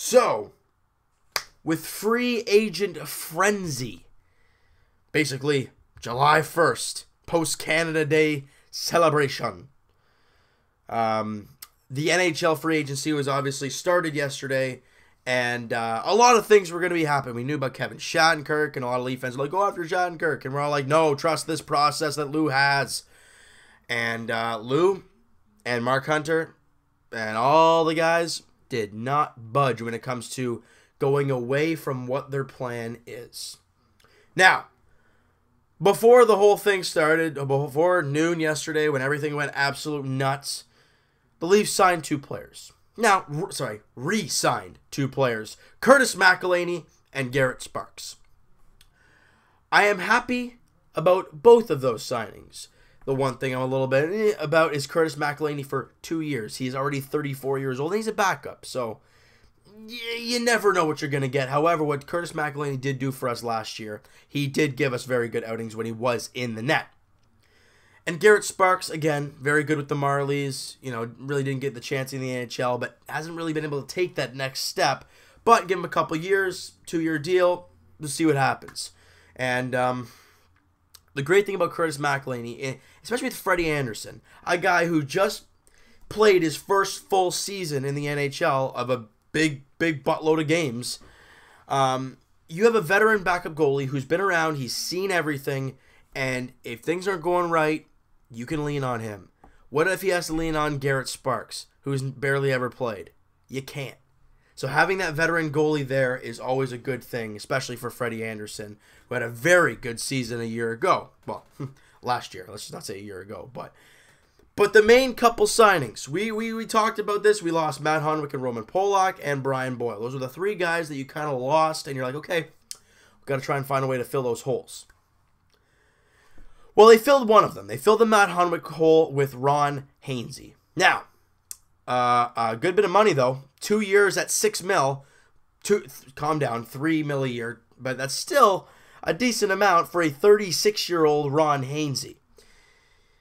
So, with free agent frenzy, basically July 1st, post-Canada Day celebration, the NHL free agency was obviously started yesterday, and a lot of things were going to be happening. We knew about Kevin Shattenkirk, and a lot of Leaf fans were like, go after Shattenkirk, and we're all like, no, trust this process that Lou has. And Lou and Mark Hunter and all the guys did not budge when it comes to going away from what their plan is. Now, before the whole thing started, before noon yesterday when everything went absolute nuts, the Leafs signed two players. Now, re-signed two players, Curtis McElhinney and Garrett Sparks. I am happy about both of those signings. The one thing I'm a little bit about is Curtis McElhinney for 2 years. He's already 34 years old, and he's a backup, so you never know what you're going to get. However, what Curtis McElhinney did do for us last year, he did give us very good outings when he was in the net. And Garrett Sparks, again, very good with the Marlies. You know, really didn't get the chance in the NHL, but hasn't really been able to take that next step. But give him a couple years, 2-year deal, we'll see what happens. And the great thing about Curtis McElhinney, especially with Freddie Anderson, a guy who just played his first full season in the NHL of a big buttload of games, you have a veteran backup goalie who's been around, he's seen everything, and if things aren't going right, you can lean on him. What if he has to lean on Garrett Sparks, who's barely ever played? You can't. So having that veteran goalie there is always a good thing, especially for Freddie Anderson, who had a very good season a year ago. Well, last year. Let's just not say a year ago. But the main couple signings, we talked about this. We lost Matt Hunwick and Roman Polak and Brian Boyle. Those are the three guys that you kind of lost, and you're like, okay, we've got to try and find a way to fill those holes. Well, they filled one of them. They filled the Matt Hunwick hole with Ron Hainsey. Now, a good bit of money, though. 2 years at $6 million. Calm down, $3 million a year. But that's still a decent amount for a 36-year-old Ron Hainsey.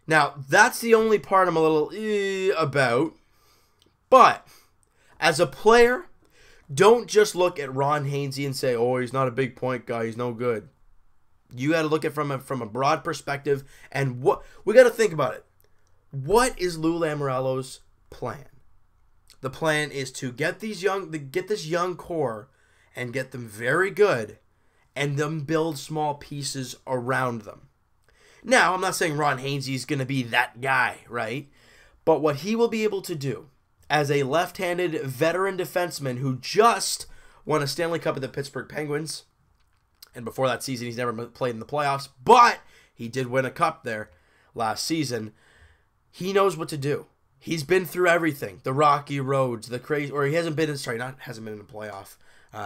Now, that's the only part I'm a little about. But, as a player, don't just look at Ron Hainsey and say, oh, he's not a big point guy, he's no good. You got to look at it from a broad perspective, and we got to think about it. What is Lou Lamoriello's plan? The plan is to get this young core and get them very good, and then build small pieces around them. Now, I'm not saying Ron Hainsey is going to be that guy, right? But what he will be able to do as a left-handed veteran defenseman who just won a Stanley Cup with the Pittsburgh Penguins, and before that season, he's never played in the playoffs, but he did win a cup there last season. He knows what to do. He's been through everything. The rocky roads, the crazy, or he hasn't been in the playoff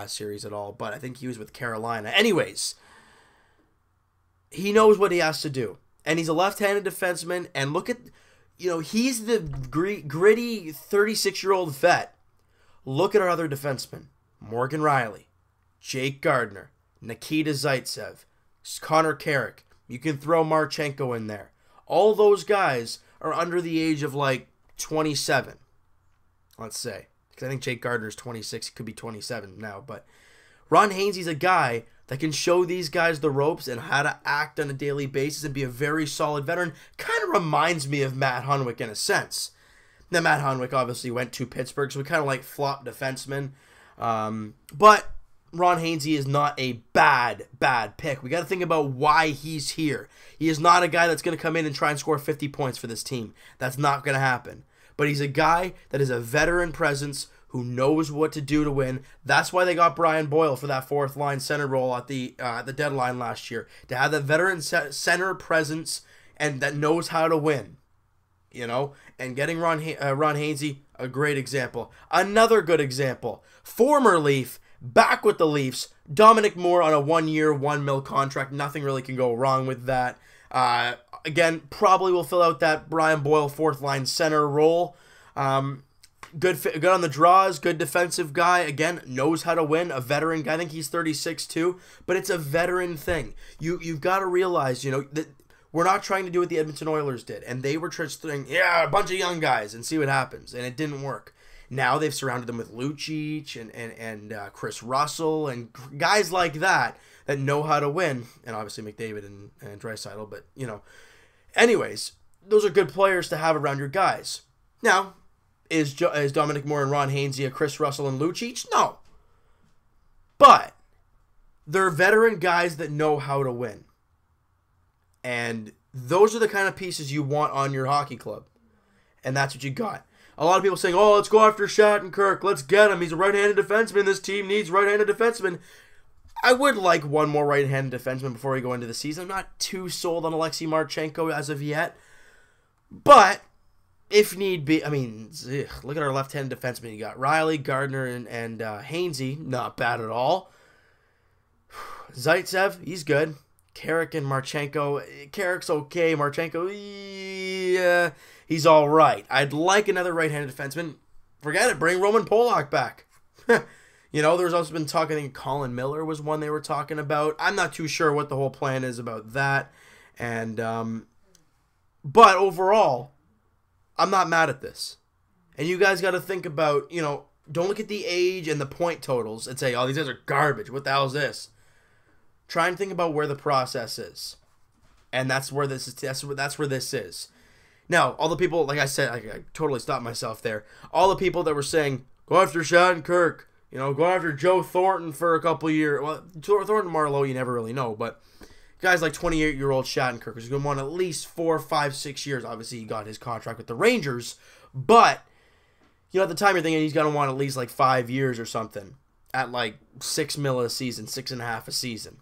series at all, but I think he was with Carolina. Anyways, he knows what he has to do. And he's a left-handed defenseman, and look at, he's the gritty 36-year-old vet. Look at our other defensemen. Morgan Rielly, Jake Gardiner, Nikita Zaitsev, Connor Carrick. You can throw Marchenko in there. All those guys are under the age of 27, let's say. Because I think Jake Gardner's 26, could be 27 now. But Ron Hainsey's a guy that can show these guys the ropes and how to act on a daily basis and be a very solid veteran. Kind of reminds me of Matt Hunwick in a sense. Now, Matt Hunwick obviously went to Pittsburgh, so we kind of like flop defenseman. But Ron Hainsey is not a bad pick. We got to think about why he's here. He is not a guy that's going to come in and try and score 50 points for this team. That's not going to happen. But he's a guy that is a veteran presence who knows what to do to win. That's why they got Brian Boyle for that fourth line center role at the deadline last year, to have that veteran center presence and that knows how to win. And getting Ron Hainsey, a great example. Another good example, former Leaf, back with the Leafs, Dominic Moore on a 1-year, $1 million contract. Nothing really can go wrong with that. Again, probably will fill out that Brian Boyle fourth line center role. Good on the draws, good defensive guy. Again, knows how to win, a veteran guy. I think he's 36 too, but it's a veteran thing. You've got to realize, that we're not trying to do what the Edmonton Oilers did, and they were just thinking, a bunch of young guys and see what happens, and it didn't work. Now they've surrounded them with Lucic and Chris Russell and guys like that know how to win. And obviously McDavid and Draisaitl. But, you know, anyways, those are good players to have around your guys. Now, is Dominic Moore and Ron Hainsey a Chris Russell and Lucic? No. But they're veteran guys that know how to win. And those are the kind of pieces you want on your hockey club. And that's what you got. A lot of people saying, oh, let's go after Shattenkirk. Let's get him. He's a right-handed defenseman. This team needs right-handed defensemen. I would like one more right-handed defenseman before we go into the season. I'm not too sold on Alexei Marchenko as of yet. But if need be, I mean, look at our left-handed defenseman. You got Riley, Gardner, and Hainsey. Not bad at all. Zaitsev, he's good. Carrick and Marchenko. Carrick's okay. Marchenko, yeah, he's all right. I'd like another right-handed defenseman. Forget it. Bring Roman Polak back. You know, there's also been talking, I think Colin Miller was one they were talking about. I'm not too sure what the whole plan is about that. And, but overall, I'm not mad at this. And you guys got to think about, you know, don't look at the age and the point totals and say, oh, these guys are garbage. What the hell is this? Try and think about where the process is. And that's where this is. That's where this is. Now, all the people, like I said, I totally stopped myself there. All the people that were saying, go after Shattenkirk, you know, go after Joe Thornton for a couple years. Well, Thornton Marleau, you never really know, but guys like 28-year-old Shattenkirk is going to want at least 4, 5, 6 years. Obviously, he got his contract with the Rangers, but, you know, at the time you're thinking he's going to want at least like 5 years or something at like $6 million a season, 6.5 a season.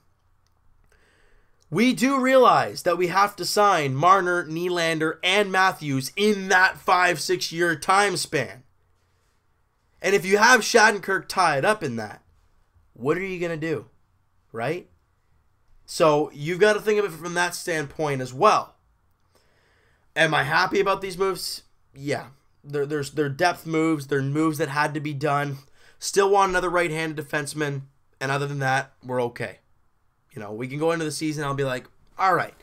We do realize that we have to sign Marner, Nylander, and Matthews in that 5-6 year time span. And if you have Shattenkirk tied up in that, what are you going to do? Right? So you've got to think of it from that standpoint as well. Am I happy about these moves? Yeah. They're depth moves. They're moves that had to be done. Still want another right-handed defenseman. And other than that, we're okay. You know, we can go into the season and I'll be like, all right.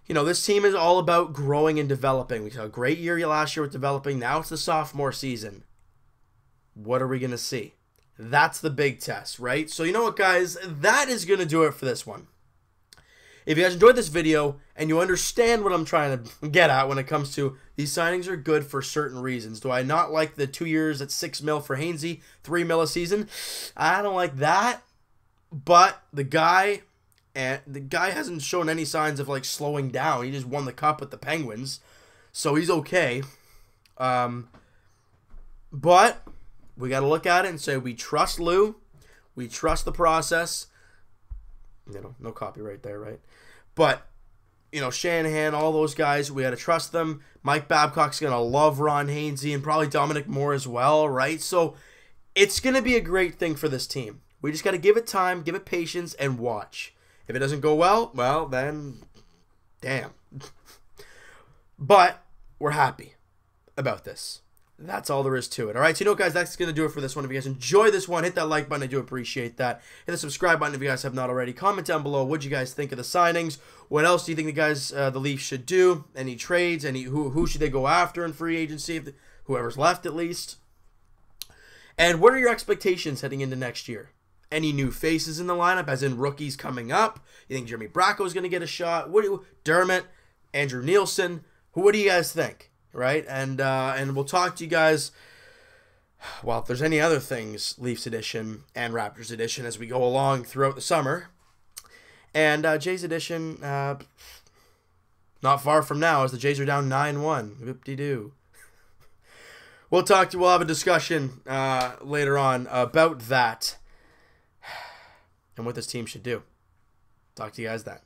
You know, this team is all about growing and developing. We had a great year last year with developing. Now it's the sophomore season. What are we going to see? That's the big test, right? So you know what, guys? That is going to do it for this one. If you guys enjoyed this video and you understand what I'm trying to get at when it comes to these signings are good for certain reasons. Do I not like the 2 years at $6 million for Hainsey, $3 million a season? I don't like that. But the guy hasn't shown any signs of like slowing down. He just won the cup with the Penguins, so he's okay. But we got to look at it and say we trust Lou, we trust the process. You know, no copyright there, right? But you know, Shanahan, all those guys, we got to trust them. Mike Babcock's gonna love Ron Hainsey and probably Dominic Moore as well, right? So it's gonna be a great thing for this team. We just got to give it time, give it patience, and watch. If it doesn't go well, then damn. But we're happy about this. That's all there is to it. All right, so you know, guys, that's going to do it for this one. If you guys enjoy this one, hit that like button. I do appreciate that. Hit the subscribe button if you guys have not already. Comment down below what you guys think of the signings. What else do you think the Leafs should do? Any trades? Who should they go after in free agency? Whoever's left, at least. And what are your expectations heading into next year? Any new faces in the lineup, as in rookies coming up? You think Jeremy Bracco is going to get a shot? Dermott, Andrew Nielsen? What do you guys think? Right? And we'll talk to you guys, well, if there's any other things, Leafs edition and Raptors edition, as we go along throughout the summer. And Jays edition, not far from now, as the Jays are down 9-1. Whoop-de-doo. We'll have a discussion later on about that and what this team should do. Talk to you guys then.